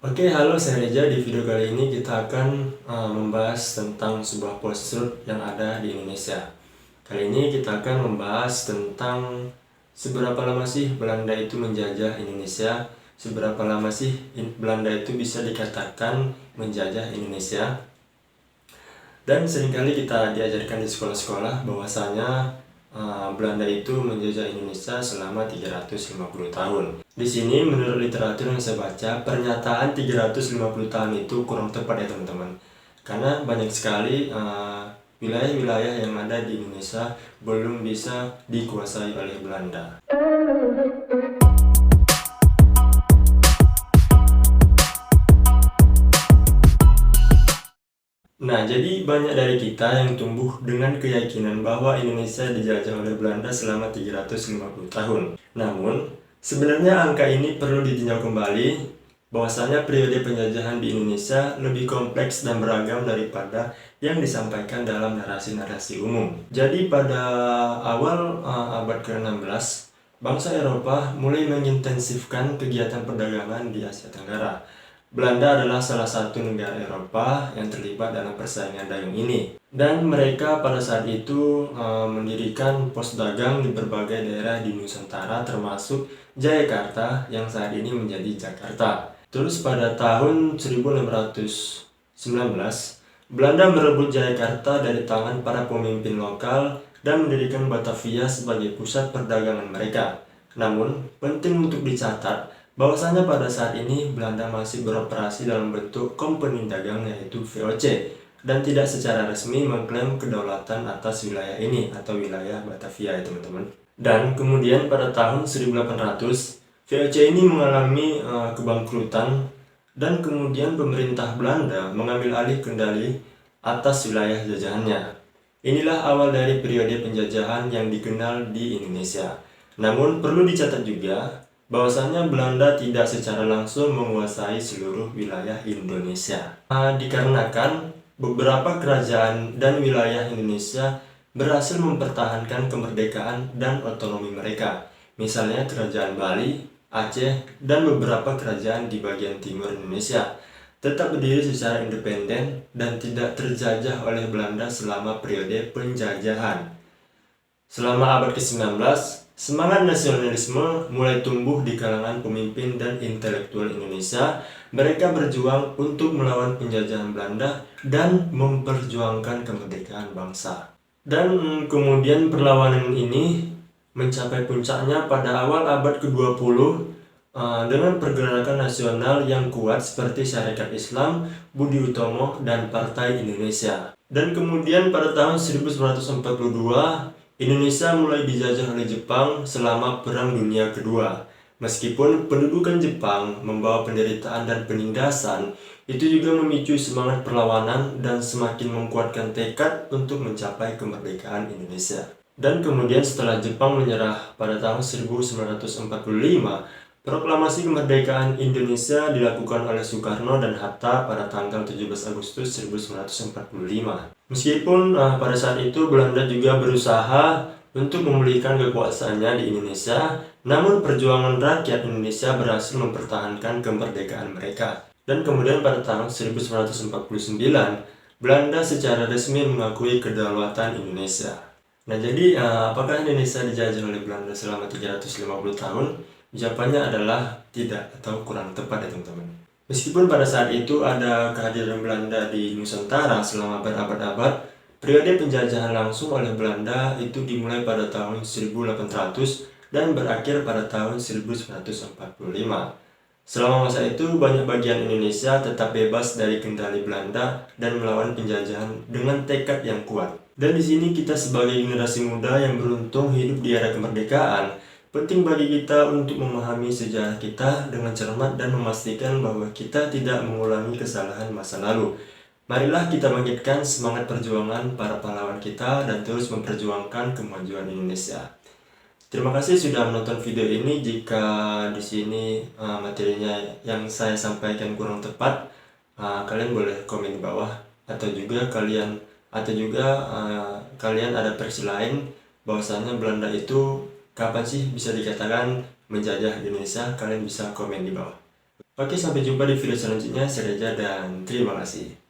Oke, halo, saya Reza. Di video kali ini kita akan membahas tentang sebuah postsurd yang ada di Indonesia. Kali ini kita akan membahas tentang seberapa lama sih Belanda itu menjajah Indonesia, seberapa lama sih Belanda itu bisa dikatakan menjajah Indonesia. Dan seringkali kita diajarkan di sekolah-sekolah bahwasanya Belanda itu menjajah Indonesia selama 350 tahun. Di sini menurut literatur yang saya baca, pernyataan 350 tahun itu kurang tepat ya teman-teman. Karena banyak sekali wilayah-wilayah yang ada di Indonesia belum bisa dikuasai oleh Belanda. Nah, jadi banyak dari kita yang tumbuh dengan keyakinan bahwa Indonesia dijajah oleh Belanda selama 350 tahun. Namun, sebenarnya angka ini perlu ditinjau kembali bahwasanya periode penjajahan di Indonesia lebih kompleks dan beragam daripada yang disampaikan dalam narasi-narasi umum. Jadi pada awal abad ke-16, bangsa Eropa mulai mengintensifkan kegiatan perdagangan di Asia Tenggara. Belanda adalah salah satu negara Eropa yang terlibat dalam persaingan dagang ini. Dan mereka pada saat itu mendirikan pos dagang di berbagai daerah di Nusantara termasuk Jayakarta yang saat ini menjadi Jakarta. Terus pada tahun 1619, Belanda merebut Jayakarta dari tangan para pemimpin lokal dan mendirikan Batavia sebagai pusat perdagangan mereka. Namun, penting untuk dicatat bahwasanya pada saat ini Belanda masih beroperasi dalam bentuk company dagang yaitu VOC dan tidak secara resmi mengklaim kedaulatan atas wilayah ini atau wilayah Batavia ya teman-teman. Dan kemudian pada tahun 1800 VOC ini mengalami kebangkrutan dan kemudian pemerintah Belanda mengambil alih kendali atas wilayah jajahannya. Inilah awal dari periode penjajahan yang dikenal di Indonesia. Namun perlu dicatat juga bahwasanya Belanda tidak secara langsung menguasai seluruh wilayah Indonesia. Dikarenakan beberapa kerajaan dan wilayah Indonesia berhasil mempertahankan kemerdekaan dan otonomi mereka. Misalnya Kerajaan Bali, Aceh, dan beberapa kerajaan di bagian timur Indonesia tetap berdiri secara independen dan tidak terjajah oleh Belanda selama periode penjajahan. Selama abad ke-19, semangat nasionalisme mulai tumbuh di kalangan pemimpin dan intelektual Indonesia. Mereka berjuang untuk melawan penjajahan Belanda dan memperjuangkan kemerdekaan bangsa. Dan kemudian perlawanan ini mencapai puncaknya pada awal abad ke-20 dengan pergerakan nasional yang kuat seperti Syarikat Islam, Budi Utomo, dan Partai Indonesia. Dan kemudian pada tahun 1942, Indonesia mulai dijajah oleh Jepang selama Perang Dunia Kedua. Meskipun pendudukan Jepang membawa penderitaan dan penindasan, itu juga memicu semangat perlawanan dan semakin menguatkan tekad untuk mencapai kemerdekaan Indonesia. Dan kemudian setelah Jepang menyerah pada tahun 1945, proklamasi kemerdekaan Indonesia dilakukan oleh Soekarno dan Hatta pada tanggal 17 Agustus 1945. Meskipun pada saat itu Belanda juga berusaha untuk memulihkan kekuasaannya di Indonesia, namun perjuangan rakyat Indonesia berhasil mempertahankan kemerdekaan mereka. Dan kemudian pada tahun 1949, Belanda secara resmi mengakui kedaulatan Indonesia. Nah, jadi apakah Indonesia dijajah oleh Belanda selama 350 tahun? Jawabannya adalah tidak atau kurang tepat ya teman-teman. Meskipun pada saat itu ada kehadiran Belanda di Nusantara selama berabad-abad, periode penjajahan langsung oleh Belanda itu dimulai pada tahun 1800 dan berakhir pada tahun 1945. Selama masa itu, banyak bagian Indonesia tetap bebas dari kendali Belanda dan melawan penjajahan dengan tekad yang kuat. Dan di sini kita sebagai generasi muda yang beruntung hidup di era kemerdekaan, penting bagi kita untuk memahami sejarah kita dengan cermat dan memastikan bahwa kita tidak mengulangi kesalahan masa lalu. Marilah kita bangkitkan semangat perjuangan para pahlawan kita dan terus memperjuangkan kemajuan Indonesia. Terima kasih sudah menonton video ini. Jika di sini materinya yang saya sampaikan kurang tepat, kalian boleh komen di bawah, atau juga kalian ada versi lain bahwasanya Belanda itu kapan sih bisa dikatakan menjajah Indonesia. Kalian bisa komen di bawah. Oke, sampai jumpa di video selanjutnya. Saya Reza dan terima kasih.